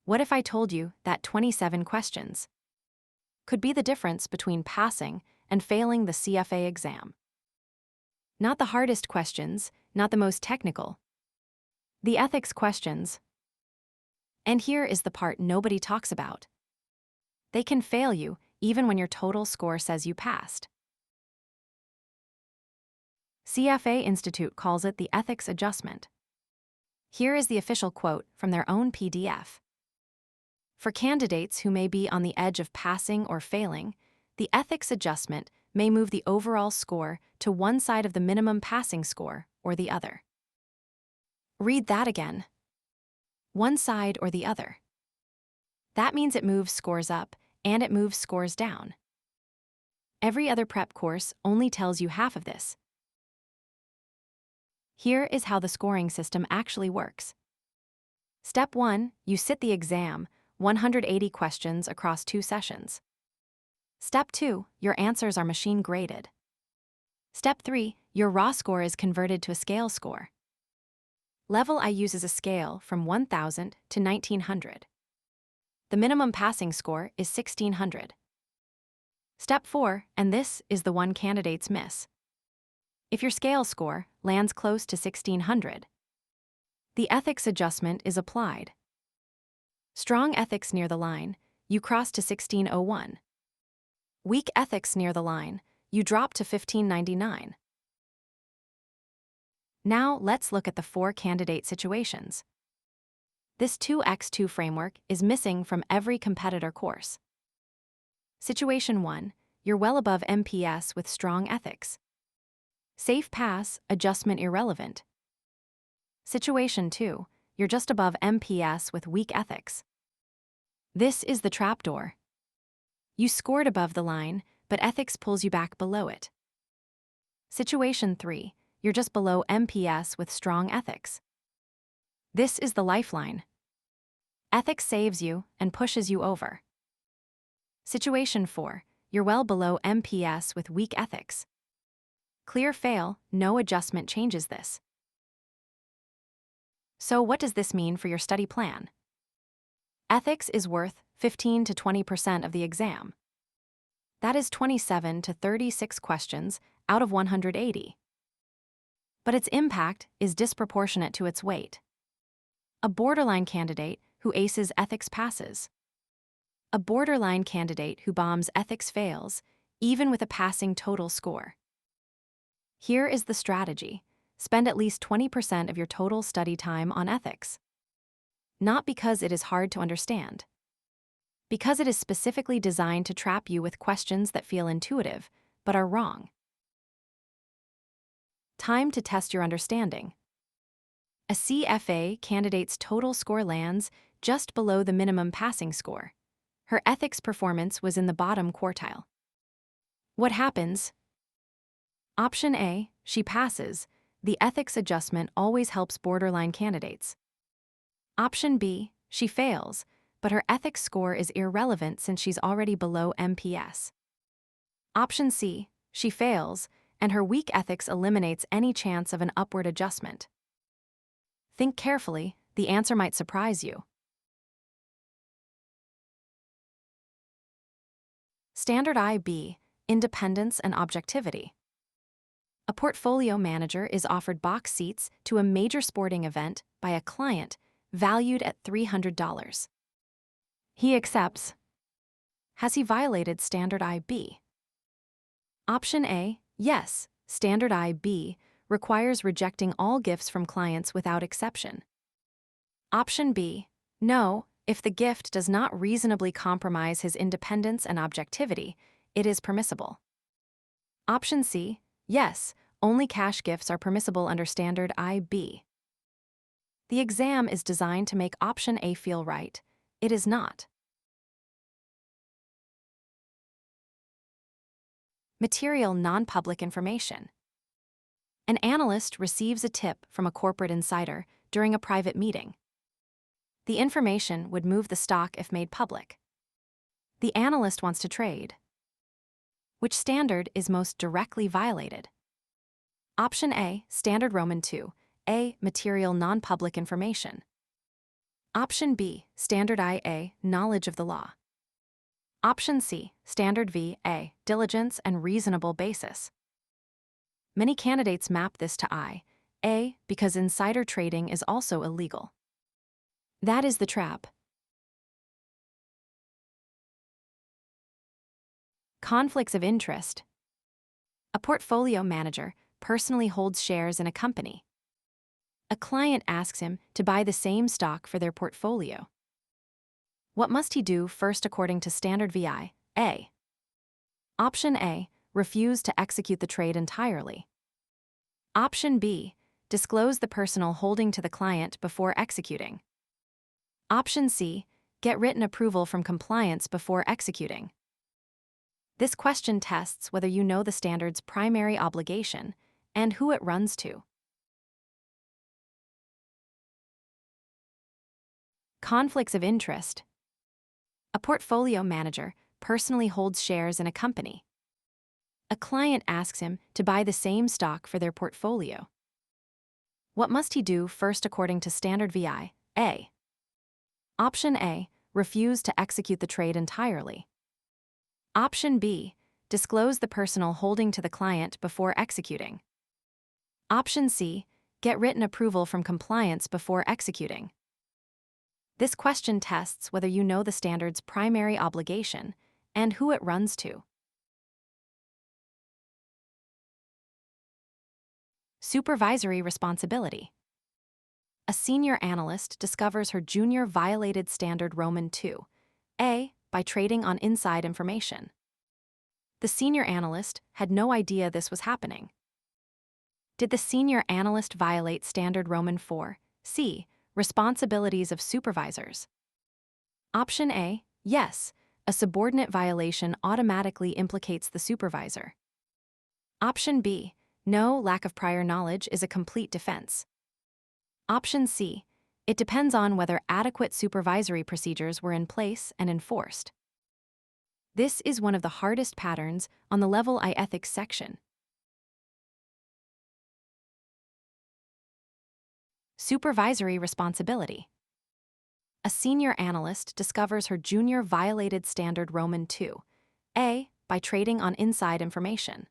What if I told you that 27 questions could be the difference between passing and failing the CFA exam? Not the hardest questions, not the most technical. The ethics questions. And here is the part nobody talks about. They can fail you even when your total score says you passed. CFA Institute calls it the ethics adjustment. Here is the official quote from their own PDF. For candidates who may be on the edge of passing or failing, the ethics adjustment may move the overall score to one side of the minimum passing score or the other. Read that again. One side or the other. That means it moves scores up and it moves scores down. Every other prep course only tells you half of this. Here is how the scoring system actually works. Step 1, you sit the exam, 180 questions across 2 sessions. Step 2, your answers are machine graded. Step 3, your raw score is converted to a scale score. Level I uses a scale from 1,000 to 1,900. The minimum passing score is 1,600. Step 4, and this is the one candidates miss. If your scale score lands close to 1,600, the ethics adjustment is applied. Strong ethics near the line, you cross to 1,601. Weak ethics near the line, you drop to 1,599. Now let's look at the 4 candidate situations. This 2x2 framework is missing from every competitor course. Situation 1, you're well above MPS with strong ethics. Safe pass, adjustment irrelevant. Situation 2, you're just above MPS with weak ethics. This is the trapdoor. You scored above the line, but ethics pulls you back below it. Situation 3, you're just below MPS with strong ethics. This is the lifeline. Ethics saves you and pushes you over. Situation 4, you're well below MPS with weak ethics. Clear fail, no adjustment changes this. So what does this mean for your study plan? Ethics is worth 15 to 20% of the exam. That is 27 to 36 questions out of 180. But its impact is disproportionate to its weight. A borderline candidate who aces ethics passes. A borderline candidate who bombs ethics fails, even with a passing total score. Here is the strategy. Spend at least 20% of your total study time on ethics. Not because it is hard to understand. Because it is specifically designed to trap you with questions that feel intuitive, but are wrong. Time to test your understanding. A CFA candidate's total score lands just below the minimum passing score. Her ethics performance was in the bottom quartile. What happens? Option A, she passes. The ethics adjustment always helps borderline candidates. Option B, she fails, but her ethics score is irrelevant since she's already below MPS. Option C, she fails, and her weak ethics eliminates any chance of an upward adjustment. Think carefully, the answer might surprise you. Standard IB, independence and objectivity. A portfolio manager is offered box seats to a major sporting event by a client valued at $300. He accepts. Has he violated Standard IB? Option A, yes, Standard IB requires rejecting all gifts from clients without exception. Option B, no, if the gift does not reasonably compromise his independence and objectivity, it is permissible. Option C, yes, only cash gifts are permissible under Standard IB. The exam is designed to make Option A feel right. It is not. Material non-public information. An analyst receives a tip from a corporate insider during a private meeting. The information would move the stock if made public. The analyst wants to trade. Which standard is most directly violated? Option A, Standard Roman II, A, material non-public information. Option B, Standard IA, knowledge of the law. Option C, Standard VA, diligence and reasonable basis. Many candidates map this to IA because insider trading is also illegal. That is the trap. Conflicts of interest. A portfolio manager personally holds shares in a company. A client asks him to buy the same stock for their portfolio. What must he do first according to Standard VI? A. Option A, refuse to execute the trade entirely. Option B, disclose the personal holding to the client before executing. Option C, get written approval from compliance before executing. This question tests whether you know the standard's primary obligation and who it runs to. Conflicts of interest. A portfolio manager personally holds shares in a company. A client asks him to buy the same stock for their portfolio. What must he do first according to Standard VI? A. Option A, refuse to execute the trade entirely. Option B, disclose the personal holding to the client before executing. Option C, get written approval from compliance before executing. This question tests whether you know the standard's primary obligation and who it runs to. Supervisory responsibility. A senior analyst discovers her junior violated Standard Roman II by trading on inside information. The senior analyst had no idea this was happening. Did the senior analyst violate Standard Roman IV? Responsibilities of supervisors. Option A, yes, a subordinate violation automatically implicates the supervisor. Option B, no, lack of prior knowledge is a complete defense. Option C, it depends on whether adequate supervisory procedures were in place and enforced. This is one of the hardest patterns on the Level I ethics section. Supervisory responsibility. A senior analyst discovers her junior violated Standard Roman II by trading on inside information.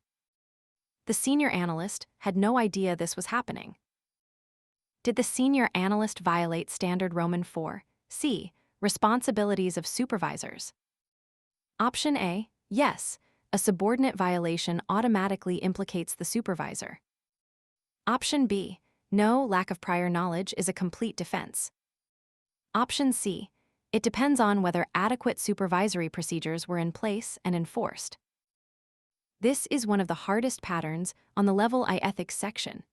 The senior analyst had no idea this was happening. Did the senior analyst violate Standard Roman IV? Responsibilities of supervisors. Option A, yes, a subordinate violation automatically implicates the supervisor. Option B, no, lack of prior knowledge is a complete defense. Option C, it depends on whether adequate supervisory procedures were in place and enforced. This is one of the hardest patterns on the Level I ethics section.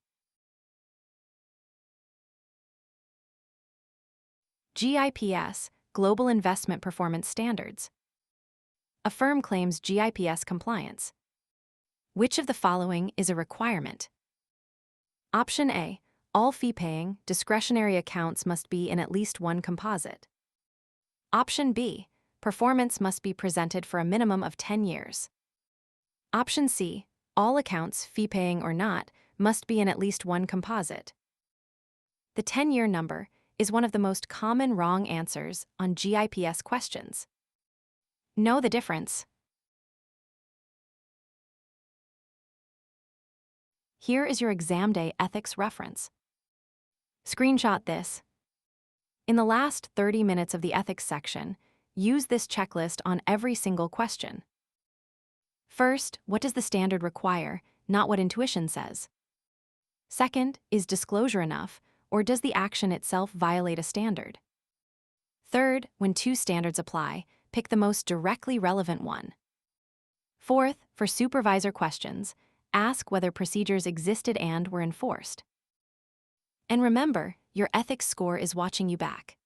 GIPS, Global Investment Performance Standards. A firm claims GIPS compliance. Which of the following is a requirement? Option A, all fee-paying, discretionary accounts must be in at least one composite. Option B, performance must be presented for a minimum of 10 years. Option C, all accounts, fee-paying or not, must be in at least one composite. The 10-year number is one of the most common wrong answers on GIPS questions. Know the difference. Here is your exam day ethics reference. Screenshot this. In the last 30 minutes of the ethics section, use this checklist on every single question. First, what does the standard require, not what intuition says? Second, is disclosure enough, or does the action itself violate a standard? Third, when two standards apply, pick the most directly relevant one. Fourth, for supervisor questions, ask whether procedures existed and were enforced. And remember, your ethics score is watching you back.